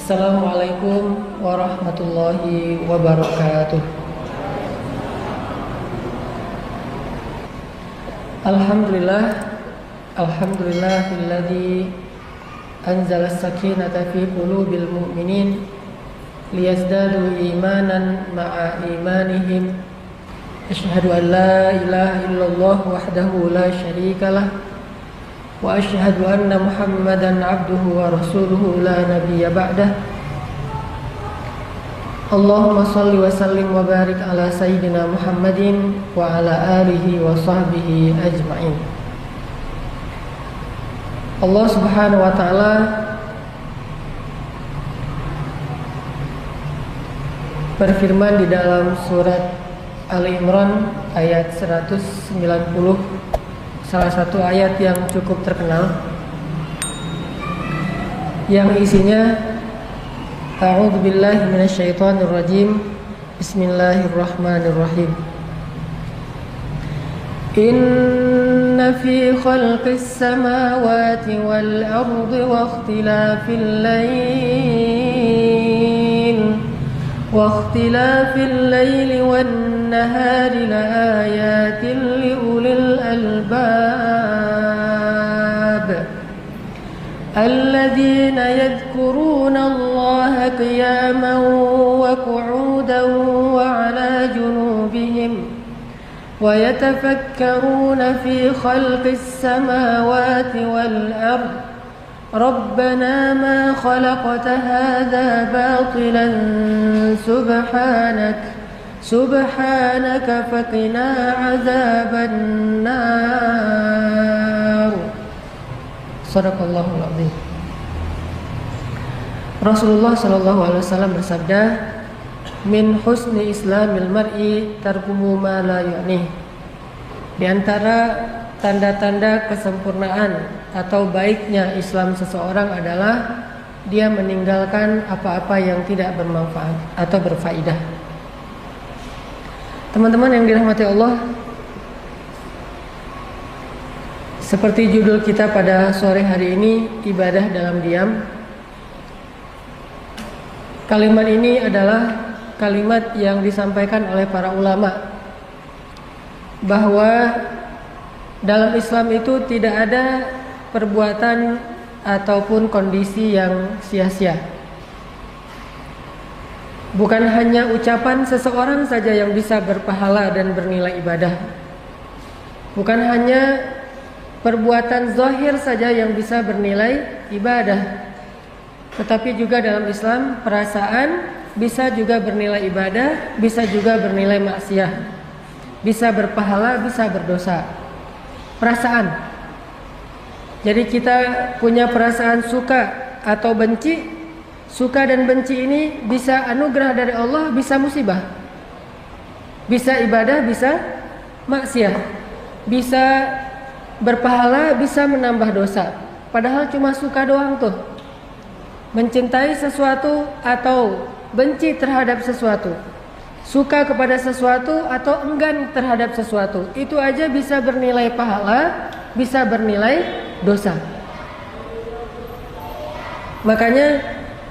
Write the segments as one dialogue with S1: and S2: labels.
S1: Assalamualaikum warahmatullahi wabarakatuh. Alhamdulillahilladzi anzala as-sakinata fi qulubil mu'minin liyazdadu imanan ma'a imanihim. Asyhadu an la ilaha illallah wahdahu la syarikalah wa asyhadu anna Muhammadan abduhu wa rasuluhu la nabiyya ba'dah. Allahumma salli wa sallim wa barik ala sayyidina Muhammadin wa ala alihi wa sahbihi ajma'in. Allah Subhanahu wa ta'ala berfirman di dalam surat Ali Imran ayat 190, salah satu ayat yang cukup terkenal, yang isinya A'udzu billahi minasyaitonir rajim. Bismillahirrahmanirrahim. Inna fi khalqis samawati wal ardi wa ikhtilafil layli wan nahari laayatin liulil albab الذين يذكرون الله قياما وقعودا وعلى جنوبهم ويتفكرون في خلق السماوات والأرض ربنا ما خلقت هذا باطلا سبحانك فقنا عذاب النار. Sadaqallahul adzim. Rasulullah sallallahu alaihi wasallam bersabda, min husni islamil mar'i tarkuhu ma la yu'nih. Di antara tanda-tanda kesempurnaan atau baiknya Islam seseorang adalah dia meninggalkan apa-apa yang tidak bermanfaat atau berfaedah. Teman-teman yang dirahmati Allah, seperti judul kita pada sore hari ini, ibadah dalam diam. Kalimat ini adalah kalimat yang disampaikan oleh para ulama, bahwa dalam Islam itu tidak ada perbuatan ataupun kondisi yang sia-sia. Bukan hanya ucapan seseorang saja yang bisa berpahala dan bernilai ibadah. Bukan hanya perbuatan zahir saja yang bisa bernilai ibadah, tetapi juga dalam Islam perasaan bisa juga bernilai ibadah, bisa juga bernilai maksiat, bisa berpahala, bisa berdosa. Perasaan. Jadi kita punya perasaan suka atau benci. Suka dan benci ini bisa anugerah dari Allah, bisa musibah. Bisa ibadah, bisa maksiat. Bisa berpahala, bisa menambah dosa. Padahal cuma suka doang tuh. Mencintai sesuatu atau benci terhadap sesuatu, suka kepada sesuatu atau enggan terhadap sesuatu, itu aja bisa bernilai pahala, bisa bernilai dosa. Makanya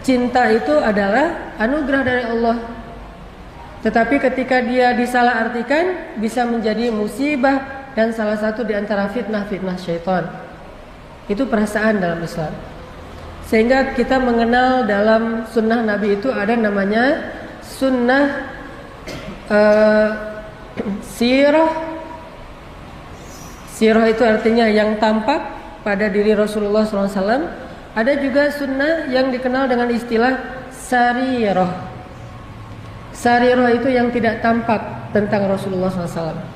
S1: cinta itu adalah anugerah dari Allah. Tetapi ketika dia disalahartikan, bisa menjadi musibah dan salah satu di antara fitnah-fitnah syaitan. Itu perasaan dalam Islam. Sehingga kita mengenal dalam sunnah Nabi itu ada namanya sunnah sirah. Sirah itu artinya yang tampak pada diri Rasulullah SAW. Ada juga sunnah yang dikenal dengan istilah sarirah. Sarirah itu yang tidak tampak tentang Rasulullah SAW.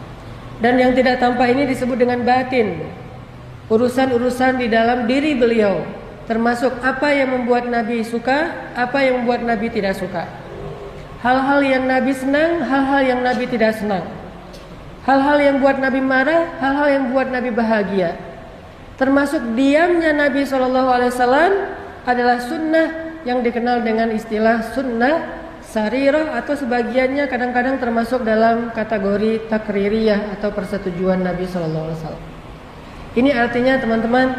S1: Dan yang tidak tampak ini disebut dengan batin. Urusan-urusan di dalam diri beliau, termasuk apa yang membuat Nabi suka, apa yang membuat Nabi tidak suka. Hal-hal yang Nabi senang, hal-hal yang Nabi tidak senang. Hal-hal yang buat Nabi marah, hal-hal yang buat Nabi bahagia. Termasuk diamnya Nabi SAW adalah sunnah yang dikenal dengan istilah sunnah sarirah, atau sebagiannya kadang-kadang termasuk dalam kategori takririyah atau persetujuan Nabi SAW. Ini artinya teman-teman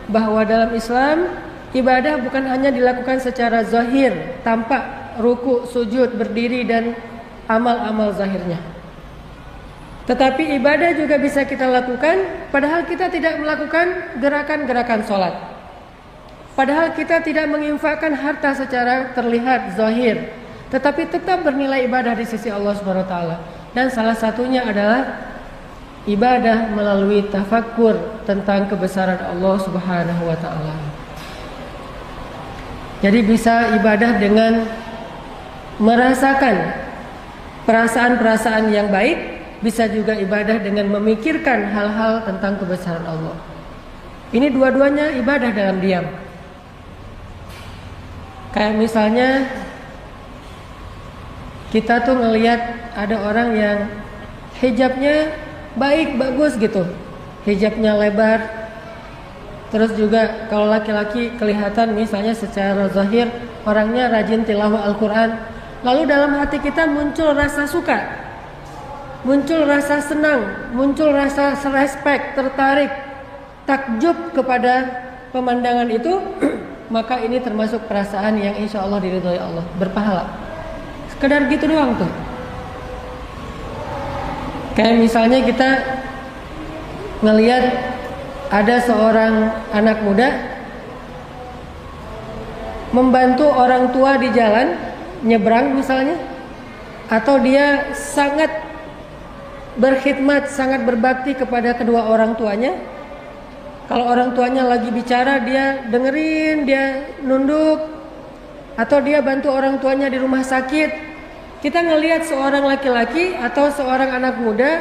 S1: bahwa dalam Islam ibadah bukan hanya dilakukan secara zahir, tampak, ruku, sujud, berdiri dan amal-amal zahirnya. Tetapi ibadah juga bisa kita lakukan padahal kita tidak melakukan gerakan-gerakan sholat. Padahal kita tidak menginfakkan harta secara terlihat zahir, tetapi tetap bernilai ibadah di sisi Allah Subhanahu wa taala. Dan salah satunya adalah ibadah melalui tafakkur tentang kebesaran Allah Subhanahu wa taala. Jadi bisa ibadah dengan merasakan perasaan-perasaan yang baik, bisa juga ibadah dengan memikirkan hal-hal tentang kebesaran Allah. Ini dua-duanya ibadah dalam diam. Kayak misalnya kita tuh ngelihat ada orang yang hijabnya baik, bagus gitu, hijabnya lebar. Terus juga kalau laki-laki kelihatan misalnya secara zahir orangnya rajin tilawah Al-Quran, lalu dalam hati kita muncul rasa suka, muncul rasa senang, muncul rasa respect, tertarik, takjub kepada pemandangan itu, maka ini termasuk perasaan yang insya Allah diridhoi Allah, berpahala. Sekedar gitu doang tuh. Kayak misalnya kita ngelihat ada seorang anak muda membantu orang tua di jalan nyebrang misalnya, atau dia sangat berkhidmat, sangat berbakti kepada kedua orang tuanya. Kalau orang tuanya lagi bicara dia dengerin, dia nunduk, atau dia bantu orang tuanya di rumah sakit. Kita ngelihat seorang laki-laki atau seorang anak muda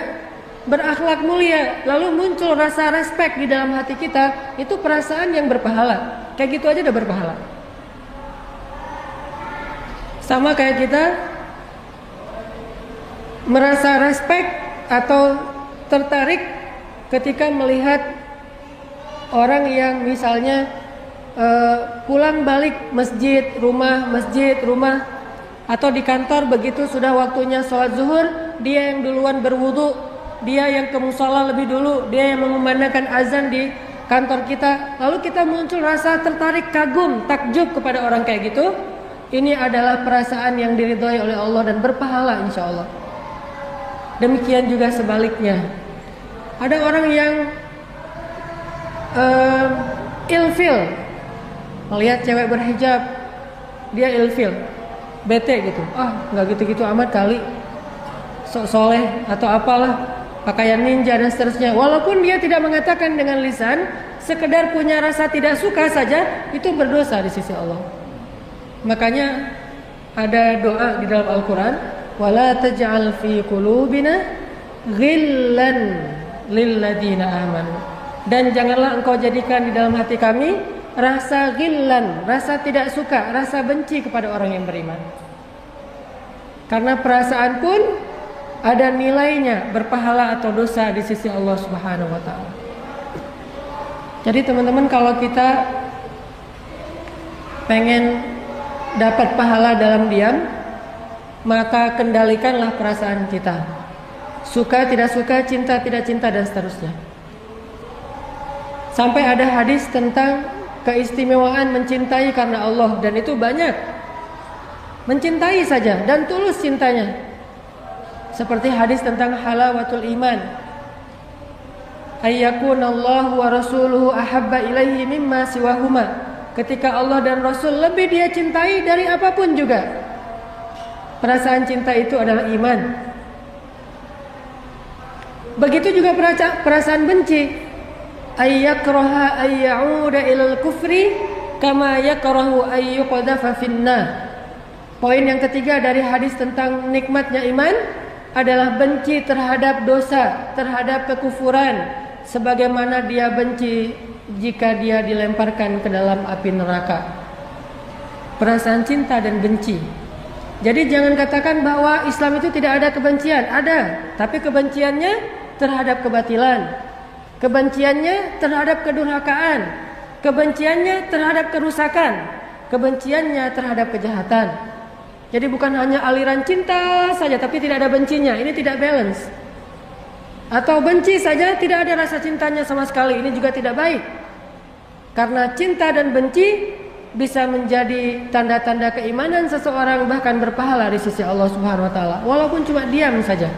S1: berakhlak mulia, lalu muncul rasa respek di dalam hati kita, itu perasaan yang berpahala. Kayak gitu aja udah berpahala. Sama kayak kita merasa respek atau tertarik ketika melihat orang yang misalnya pulang balik masjid, rumah, atau di kantor begitu sudah waktunya sholat zuhur, dia yang duluan berwudu, dia yang ke musola lebih dulu, dia yang mengumandangkan azan di kantor kita, lalu kita muncul rasa tertarik, kagum, takjub kepada orang kayak gitu. Ini adalah perasaan yang diridhoi oleh Allah dan berpahala insya Allah. Demikian juga sebaliknya, ada orang yang ilfil melihat cewek berhijab, dia ilfil, bete gitu, nggak gitu-gitu amat kali, sok soleh atau apalah, pakaian ninja dan seterusnya. Walaupun dia tidak mengatakan dengan lisan, sekedar punya rasa tidak suka saja, itu berdosa di sisi Allah. Makanya ada doa di dalam Al-Quran, wala taj'al fi qulubina ghillan lilladzina amanu, dan janganlah engkau jadikan di dalam hati kami rasa ghillan, rasa tidak suka, rasa benci kepada orang yang beriman. Karena perasaan pun ada nilainya, berpahala atau dosa di sisi Allah Subhanahu wa taala. Jadi teman-teman, kalau kita pengen dapat pahala dalam diam, maka kendalikanlah perasaan kita. Suka tidak suka, cinta tidak cinta dan seterusnya. Sampai ada hadis tentang keistimewaan mencintai karena Allah, dan itu banyak. Mencintai saja dan tulus cintanya. Seperti hadis tentang halawatul iman, ayyakunallahu wa rasuluhu ahabba ilaihi mimma siwahuma. Ketika Allah dan Rasul lebih dia cintai dari apapun juga. Perasaan cinta itu adalah iman. Begitu juga perasaan benci. Ayyakraha ayyauda ilal kufri kama yakrahu ayyuqadhafa finnar. Poin yang ketiga dari hadis tentang nikmatnya iman adalah benci terhadap dosa, terhadap kekufuran, sebagaimana dia benci jika dia dilemparkan ke dalam api neraka. Perasaan cinta dan benci. Jadi jangan katakan bahwa Islam itu tidak ada kebencian. Ada, tapi kebenciannya terhadap kebatilan, kebenciannya terhadap kedurhakaan, kebenciannya terhadap kerusakan, kebenciannya terhadap kejahatan. Jadi bukan hanya aliran cinta saja tapi tidak ada bencinya, ini tidak balance. Atau benci saja tidak ada rasa cintanya sama sekali, ini juga tidak baik. Karena cinta dan benci bisa menjadi tanda-tanda keimanan seseorang, bahkan berpahala di sisi Allah Subhanahu wa taala, walaupun cuma diam saja.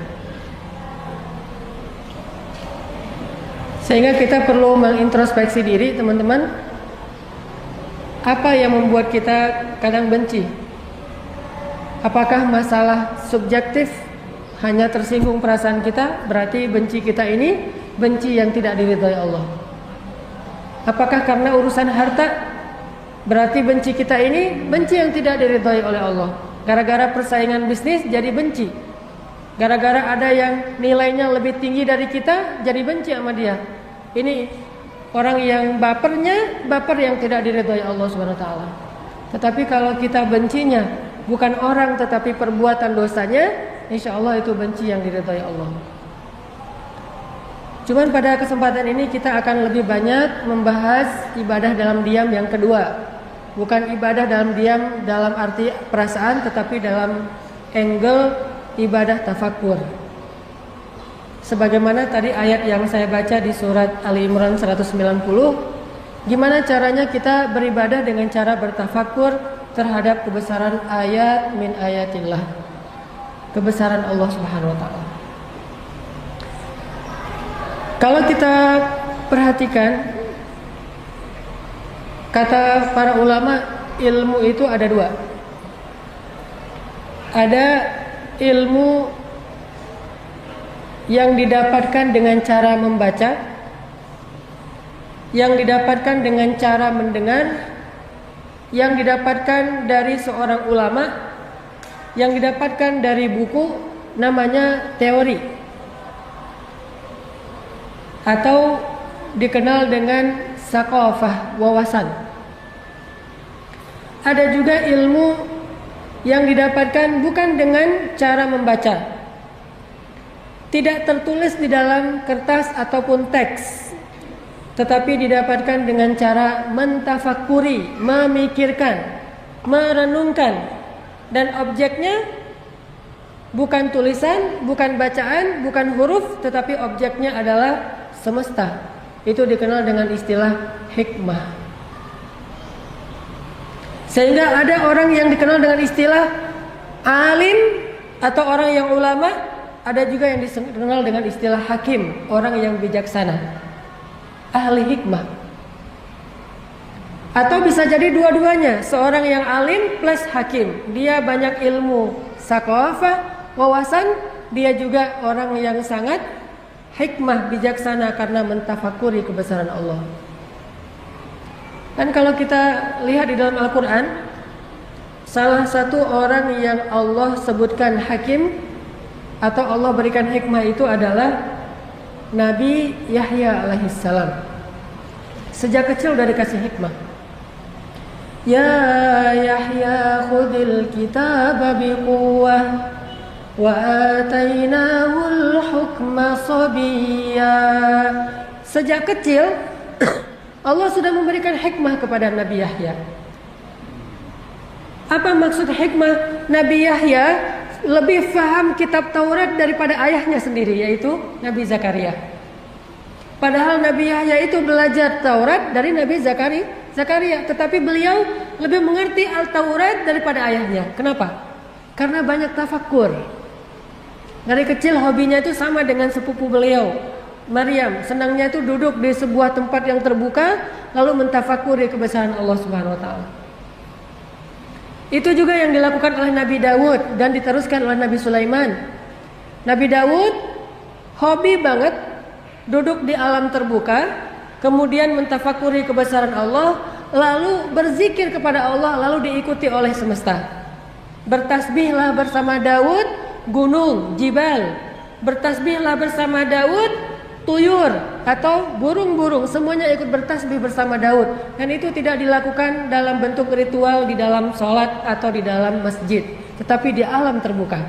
S1: Sehingga kita perlu mengintrospeksi diri, teman-teman. Apa yang membuat kita kadang benci? Apakah masalah subjektif, hanya tersinggung perasaan kita, berarti benci kita ini benci yang tidak diridhai Allah? Apakah karena urusan harta, berarti benci kita ini benci yang tidak diridhai oleh Allah? Gara-gara persaingan bisnis jadi benci. Gara-gara ada yang nilainya lebih tinggi dari kita, jadi benci sama dia. Ini orang yang baper yang tidak diridhai Allah Subhanahu wa taala. Tetapi kalau kita bencinya bukan orang tetapi perbuatan dosanya, insya Allah itu benci yang diridhai Allah. Cuman pada kesempatan ini kita akan lebih banyak membahas ibadah dalam diam yang kedua. Bukan ibadah dalam diam dalam arti perasaan, tetapi dalam angle ibadah tafakkur. Sebagaimana tadi ayat yang saya baca di surat Ali Imran 190, gimana caranya kita beribadah dengan cara bertafakkur terhadap kebesaran ayat min ayatillah, kebesaran Allah Subhanahu wa taala. Kalau kita perhatikan, kata para ulama, ilmu itu ada dua. Ada ilmu yang didapatkan dengan cara membaca, yang didapatkan dengan cara mendengar, yang didapatkan dari seorang ulama, yang didapatkan dari buku, namanya teori, atau dikenal dengan saqafah, wawasan. Ada juga ilmu yang didapatkan bukan dengan cara membaca, tidak tertulis di dalam kertas ataupun teks, tetapi didapatkan dengan cara mentafakuri, memikirkan, merenungkan, dan objeknya bukan tulisan, bukan bacaan, bukan huruf, tetapi objeknya adalah semesta. Itu dikenal dengan istilah hikmah. Sehingga ada orang yang dikenal dengan istilah alim atau orang yang ulama. Ada juga yang dikenal dengan istilah hakim, orang yang bijaksana, ahli hikmah. Atau bisa jadi dua-duanya, seorang yang alim plus hakim. Dia banyak ilmu saqafah, wawasan. Dia juga orang yang sangat hikmah, bijaksana karena mentafakuri kebesaran Allah. Dan kalau kita lihat di dalam Al-Quran, salah satu orang yang Allah sebutkan hakim atau Allah berikan hikmah itu adalah Nabi Yahya alaihissalam. Sejak kecil udah dikasih hikmah. Ya Yahya khudil kitaba biquwwah wa atainahul hukma sabiyya. Sejak kecil Allah sudah memberikan hikmah kepada Nabi Yahya. Apa maksud hikmah? Nabi Yahya lebih faham kitab Taurat daripada ayahnya sendiri, yaitu Nabi Zakaria. Padahal Nabi Yahya itu belajar Taurat dari Nabi Zakaria, tetapi beliau lebih mengerti Al-Taurat daripada ayahnya. Kenapa? Karena banyak tafakkur. Dari kecil hobinya itu sama dengan sepupu beliau, Maryam. Senangnya itu duduk di sebuah tempat yang terbuka lalu mentafakuri kebesaran Allah Subhanahu wa taala. Itu juga yang dilakukan oleh Nabi Daud dan diteruskan oleh Nabi Sulaiman. Nabi Daud hobi banget duduk di alam terbuka, kemudian mentafakuri kebesaran Allah, lalu berzikir kepada Allah, lalu diikuti oleh semesta. Bertasbihlah bersama Daud gunung, jibal. Bertasbihlah bersama Daud tuyur atau burung-burung, semuanya ikut bertasbih bersama Daud. Dan itu tidak dilakukan dalam bentuk ritual di dalam sholat atau di dalam masjid, tetapi di alam terbuka.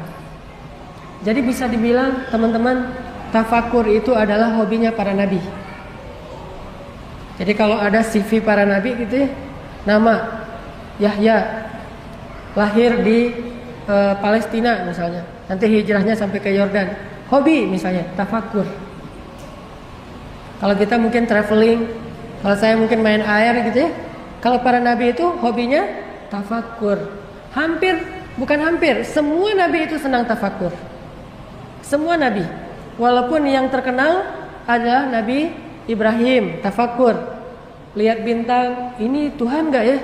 S1: Jadi bisa dibilang teman-teman, tafakur itu adalah hobinya para nabi. Jadi kalau ada CV para nabi gitu ya, nama Yahya, lahir di Palestina misalnya, nanti hijrahnya sampai ke Yordan. Hobi misalnya tafakur. Kalau kita mungkin traveling, Kalau saya mungkin main air gitu ya. Kalau para nabi itu hobinya tafakur. Bukan hampir, semua nabi itu senang tafakur. Semua nabi. Walaupun yang terkenal adalah Nabi Ibrahim, tafakur. Lihat bintang, ini Tuhan enggak ya?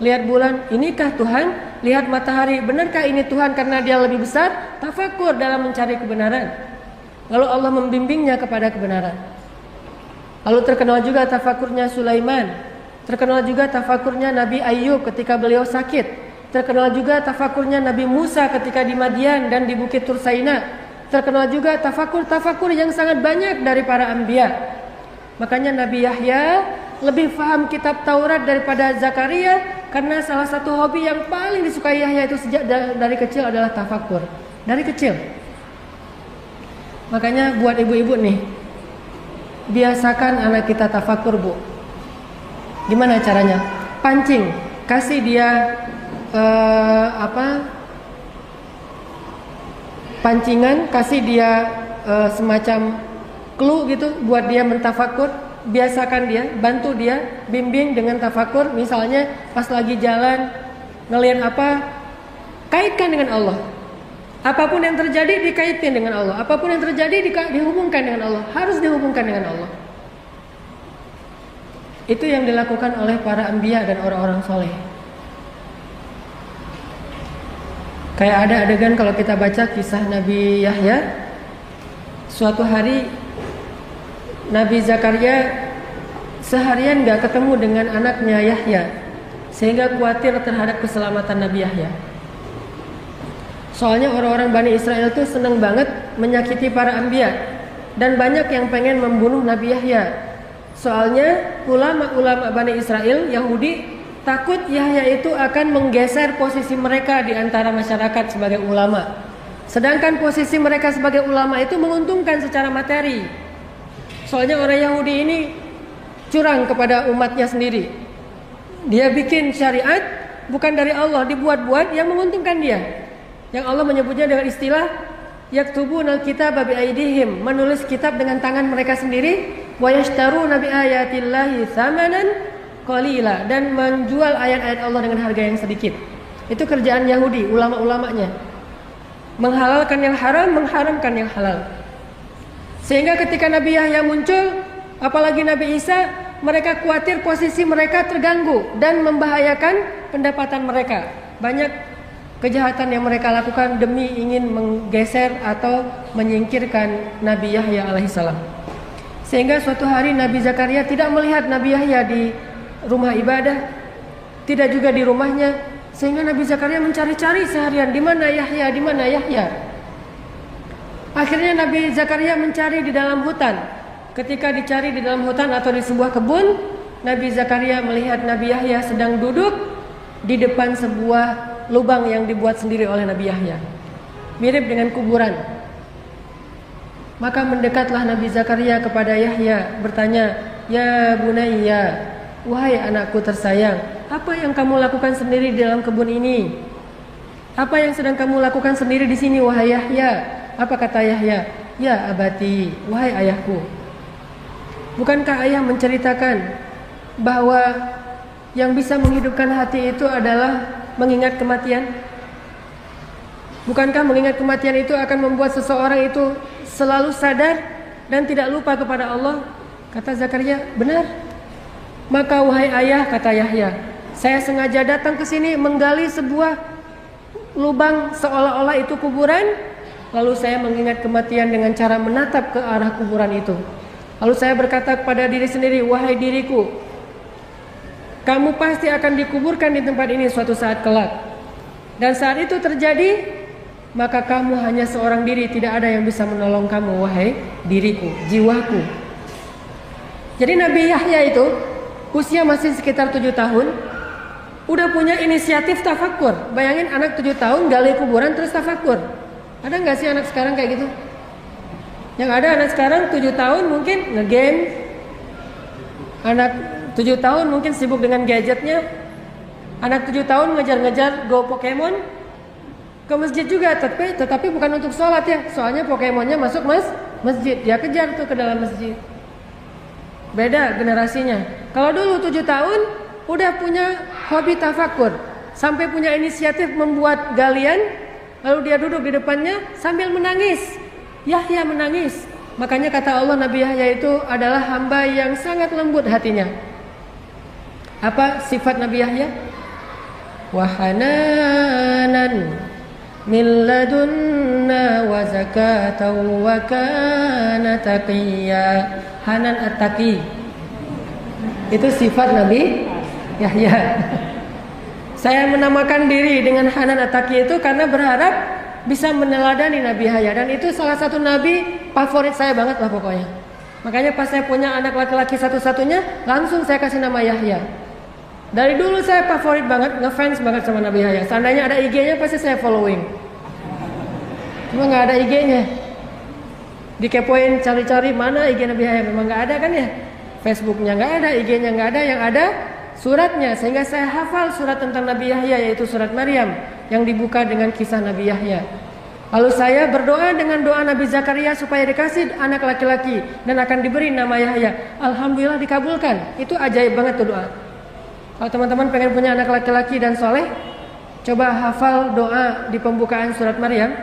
S1: Lihat bulan, inikah Tuhan? Lihat matahari, benarkah ini Tuhan karena dia lebih besar? Tafakur dalam mencari kebenaran. Lalu Allah membimbingnya kepada kebenaran. Lalu terkenal juga tafakurnya Sulaiman. Terkenal juga tafakurnya Nabi Ayub ketika beliau sakit. Terkenal juga tafakurnya Nabi Musa ketika di Madian dan di Bukit Tursaina. Terkenal juga tafakur yang sangat banyak dari para anbiya. Makanya Nabi Yahya lebih paham kitab Taurat daripada Zakaria, karena salah satu hobi yang paling disukai Yahya itu sejak dari kecil adalah tafakur. Dari kecil. Makanya buat ibu-ibu nih, biasakan anak kita tafakur, Bu. Gimana caranya? Pancing, kasih dia pancingan, kasih dia semacam clue gitu buat dia mentafakur. Biasakan dia, bantu dia, bimbing dengan tafakur. Misalnya pas lagi jalan ngelihat apa, kaitkan dengan Allah. Apapun yang terjadi dikaitkan dengan Allah. Apapun yang terjadi dihubungkan dengan Allah. Harus dihubungkan dengan Allah. Itu yang dilakukan oleh para anbiya dan orang-orang soleh. Kayak ada adegan kalau kita baca kisah Nabi Yahya. Suatu hari Nabi Zakaria seharian gak ketemu dengan anaknya Yahya, sehingga khawatir terhadap keselamatan Nabi Yahya. Soalnya orang-orang Bani Israel tuh seneng banget menyakiti para anbiya, dan banyak yang pengen membunuh Nabi Yahya. Soalnya ulama-ulama Bani Israel, Yahudi, takut Yahya itu akan menggeser posisi mereka di antara masyarakat sebagai ulama. Sedangkan posisi mereka sebagai ulama itu menguntungkan secara materi. Soalnya orang Yahudi ini curang kepada umatnya sendiri. Dia bikin syariat bukan dari Allah, dibuat-buat yang menguntungkan dia. Yang Allah menyebutnya dengan istilah yaktubunal kitaba bi aidihim, menulis kitab dengan tangan mereka sendiri, wa yashtaruna bi ayatillahi tsamanan qalila, dan menjual ayat-ayat Allah dengan harga yang sedikit. Itu kerjaan Yahudi, ulama-ulamanya. Menghalalkan yang haram, mengharamkan yang halal. Sehingga ketika Nabi Yahya muncul, apalagi Nabi Isa, mereka khawatir posisi mereka terganggu dan membahayakan pendapatan mereka. Banyak kejahatan yang mereka lakukan demi ingin menggeser atau menyingkirkan Nabi Yahya alaihissalam. Sehingga suatu hari Nabi Zakaria tidak melihat Nabi Yahya di rumah ibadah, tidak juga di rumahnya. Sehingga Nabi Zakaria mencari-cari seharian, di mana Yahya, di mana Yahya. Akhirnya Nabi Zakaria mencari di dalam hutan. Ketika dicari di dalam hutan atau di sebuah kebun, Nabi Zakaria melihat Nabi Yahya sedang duduk di depan sebuah lubang yang dibuat sendiri oleh Nabi Yahya, mirip dengan kuburan. Maka mendekatlah Nabi Zakaria kepada Yahya, bertanya, "Ya bunayya, wahai anakku tersayang, apa yang kamu lakukan sendiri di dalam kebun ini? Apa yang sedang kamu lakukan sendiri di sini, wahai Yahya?" Apa kata Yahya? "Ya abati, wahai ayahku. Bukankah ayah menceritakan bahwa yang bisa menghidupkan hati itu adalah mengingat kematian? Bukankah mengingat kematian itu akan membuat seseorang itu selalu sadar dan tidak lupa kepada Allah?" Kata Zakaria, "Benar. Maka wahai ayah," kata Yahya, "saya sengaja datang ke sini menggali sebuah lubang seolah-olah itu kuburan. Lalu saya mengingat kematian dengan cara menatap ke arah kuburan itu. Lalu saya berkata kepada diri sendiri, wahai diriku, kamu pasti akan dikuburkan di tempat ini suatu saat kelak. Dan saat itu terjadi, maka kamu hanya seorang diri, tidak ada yang bisa menolong kamu, wahai diriku, jiwaku." Jadi Nabi Yahya itu usia masih sekitar 7 tahun, udah punya inisiatif tafakur. Bayangin anak 7 tahun gali kuburan terus tafakur. Ada nggak sih anak sekarang kayak gitu? Yang ada anak sekarang 7 tahun mungkin nge-game. Anak 7 tahun mungkin sibuk dengan gadgetnya. Anak 7 tahun ngejar-ngejar Go Pokemon. Ke masjid juga, tetapi bukan untuk sholat ya. Soalnya Pokemonnya masuk masjid. Dia kejar tuh ke dalam masjid. Beda generasinya. Kalau dulu 7 tahun udah punya hobi tafakur, sampai punya inisiatif membuat galian, lalu dia duduk di depannya sambil menangis. Yahya menangis. Makanya kata Allah, Nabi Yahya itu adalah hamba yang sangat lembut hatinya. Apa sifat Nabi Yahya? Wahananan min ladunna wa zakatan wa kana taqiyya. Hanan at-taqi. Itu sifat Nabi Yahya. Saya menamakan diri dengan Hanan at-taqi itu karena berharap bisa meneladani Nabi Yahya, dan itu salah satu nabi favorit saya banget lah pokoknya. Makanya pas saya punya anak laki-laki satu-satunya, langsung saya kasih nama Yahya. Dari dulu saya favorit banget, ngefans banget sama Nabi Yahya. Seandainya ada IG-nya pasti saya following. Cuma nggak ada IG-nya. Dikepoin cari-cari mana IG Nabi Yahya, memang nggak ada kan ya. Facebooknya nggak ada, IG-nya nggak ada, yang ada suratnya. Sehingga saya hafal surat tentang Nabi Yahya, yaitu surat Maryam yang dibuka dengan kisah Nabi Yahya. Lalu saya berdoa dengan doa Nabi Zakaria supaya dikasih anak laki-laki dan akan diberi nama Yahya. Alhamdulillah dikabulkan. Itu ajaib banget tuh doa. Kalau teman-teman pengen punya anak laki-laki dan soleh, coba hafal doa di pembukaan surat Maryam.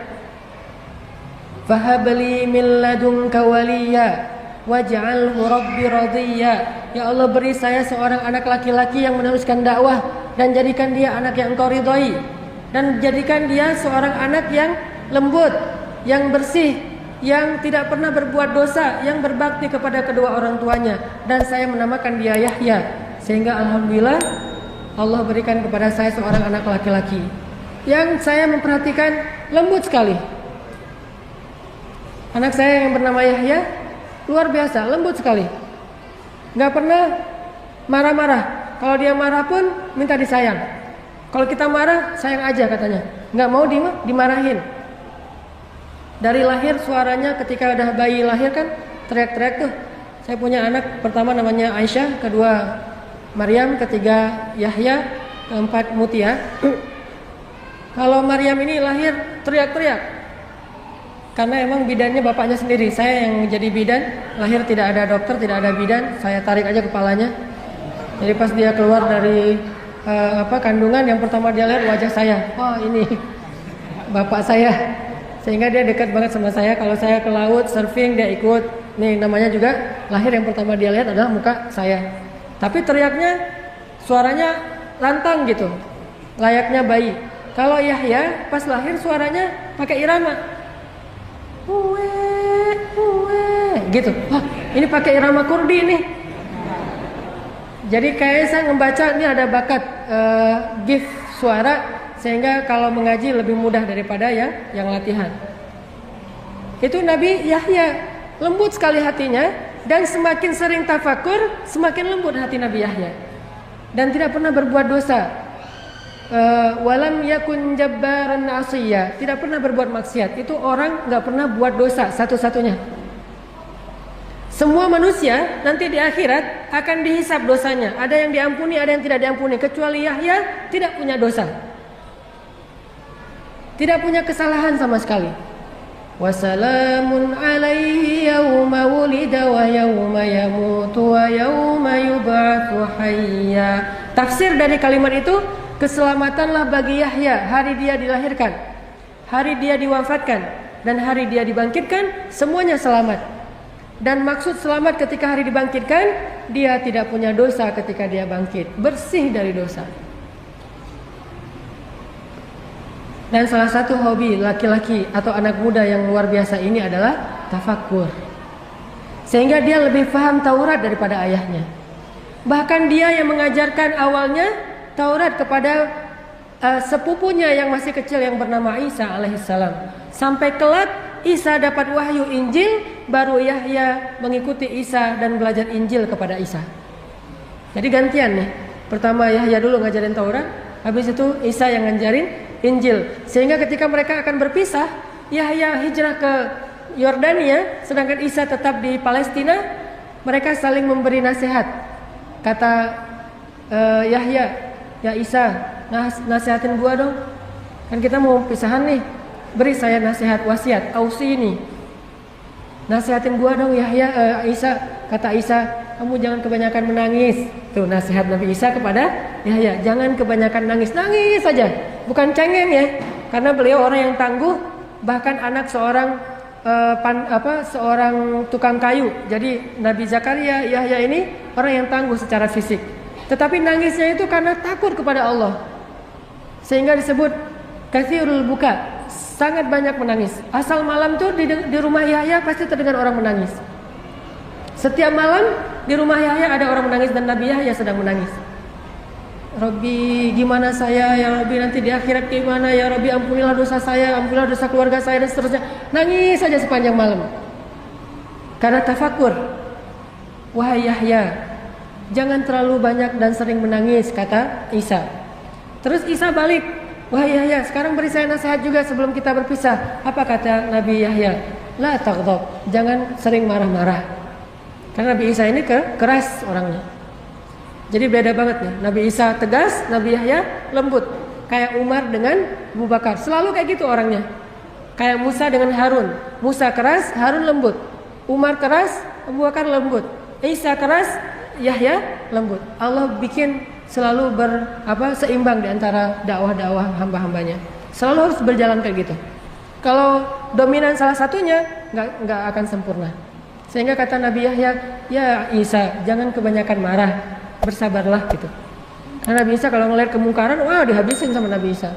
S1: Fahabli min ladunka waliya waj'alhu rabbi radiyya. Ya Allah, beri saya seorang anak laki-laki yang meneruskan dakwah, dan jadikan dia anak yang Engkau ridhoi, dan jadikan dia seorang anak yang lembut, yang bersih, yang tidak pernah berbuat dosa, yang berbakti kepada kedua orang tuanya. Dan saya menamakan dia Yahya. Sehingga alhamdulillah Allah berikan kepada saya seorang anak laki-laki yang saya memperhatikan lembut sekali. Anak saya yang bernama Yahya luar biasa, lembut sekali. Gak pernah marah-marah. Kalau dia marah pun minta disayang. Kalau kita marah, sayang aja katanya. Gak mau dimarahin. Dari lahir suaranya ketika udah bayi lahir kan teriak-teriak tuh. Saya punya anak pertama namanya Aisyah, kedua Maryam, ketiga Yahya, keempat Mutia. Kalau Maryam ini lahir teriak-teriak. Karena emang bidannya bapaknya sendiri. Saya yang jadi bidan, lahir tidak ada dokter, tidak ada bidan, saya tarik aja kepalanya. Jadi pas dia keluar dari kandungan, yang pertama dia lihat wajah saya. Oh, ini bapak saya. Sehingga dia dekat banget sama saya. Kalau saya ke laut surfing, dia ikut. Nih namanya juga lahir, yang pertama dia lihat adalah muka saya. Tapi teriaknya, suaranya lantang gitu, layaknya bayi. Kalau Yahya pas lahir suaranya pakai irama. Gitu. Wah, ini pakai irama Kurdi nih. Jadi kayak saya ngebaca ini ada bakat gift suara, sehingga kalau mengaji lebih mudah daripada yang latihan. Itu Nabi Yahya, lembut sekali hatinya, dan semakin sering tafakur semakin lembut hati Nabi Yahya, dan tidak pernah berbuat dosa. Walam yakun jabbaran asiyya, tidak pernah berbuat maksiat. Itu orang nggak pernah buat dosa satu-satunya. Semua manusia nanti di akhirat akan dihisab dosanya. Ada yang diampuni, ada yang tidak diampuni. Kecuali Yahya tidak punya dosa, tidak punya kesalahan sama sekali. Wassalamun alaihi yawma wulida wa yawma yamutu wa yawma yub'atsu hayya. Tafsir dari kalimat itu, keselamatanlah bagi Yahya hari dia dilahirkan, hari dia diwafatkan, dan hari dia dibangkitkan, semuanya selamat. Dan maksud selamat ketika hari dibangkitkan, dia tidak punya dosa ketika dia bangkit, bersih dari dosa. Dan salah satu hobi laki-laki atau anak muda yang luar biasa ini adalah tafakkur. Sehingga dia lebih paham Taurat daripada ayahnya. Bahkan dia yang mengajarkan awalnya Taurat kepada sepupunya yang masih kecil yang bernama Isa alaihissalam. Sampai kelak Isa dapat wahyu Injil, baru Yahya mengikuti Isa dan belajar Injil kepada Isa. Jadi gantian nih. Pertama Yahya dulu ngajarin Taurat, habis itu Isa yang ngajarin Injil. Sehingga ketika mereka akan berpisah, Yahya hijrah ke Yordania, sedangkan Isa tetap di Palestina. Mereka saling memberi nasihat. Kata Yahya, ya Isa, nasihatin gua dong. Kan kita mau pisahan nih. Beri saya nasihat, wasiat, ausi ini. Nasihatin gua dong Yahya, Isa. Kata Isa, kamu jangan kebanyakan menangis. Tuh nasihat Nabi Isa kepada Yahya, jangan kebanyakan nangis, nangis saja, bukan cengeng ya, karena beliau orang yang tangguh, bahkan anak seorang seorang tukang kayu. Jadi Nabi Zakaria, Yahya ini orang yang tangguh secara fisik, tetapi nangisnya itu karena takut kepada Allah, sehingga disebut katsirul buka, sangat banyak menangis. Asal malam tuh di rumah Yahya pasti terdengar orang menangis. Setiap malam di rumah Yahya ada orang menangis dan Nabi Yahya sedang menangis. Rabbi, gimana saya ya Rabbi, nanti di akhirat gimana ya Rabbi, ampunilah dosa saya, ampunilah dosa keluarga saya, dan seterusnya. Nangis saja sepanjang malam karena tafakur. Wahai Yahya, jangan terlalu banyak dan sering menangis, kata Isa. Terus Isa balik, wahai Yahya, sekarang beri saya nasihat juga sebelum kita berpisah. Apa kata Nabi Yahya? La taghdab, jangan sering marah-marah. Karena Nabi Isa ini keras orangnya. Jadi beda banget nih. Nabi Isa tegas, Nabi Yahya lembut. Kayak Umar dengan Abu Bakar, selalu kayak gitu orangnya. Kayak Musa dengan Harun. Musa keras, Harun lembut. Umar keras, Abu Bakar lembut. Isa keras, Yahya lembut. Allah bikin selalu seimbang di antara dakwah-dakwah hamba-hambanya. Selalu harus berjalan kayak gitu. Kalau dominan salah satunya, nggak akan sempurna. Sehingga kata Nabi Yahya, ya Isa, jangan kebanyakan marah, bersabarlah gitu. Karena Nabi Isa kalau ngelihat kemungkaran, wah dihabisin sama Nabi Isa.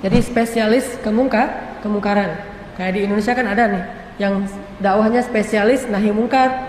S1: Jadi spesialis kemungkaran. Kayak di Indonesia kan ada nih, yang dakwahnya spesialis nahi mungkar,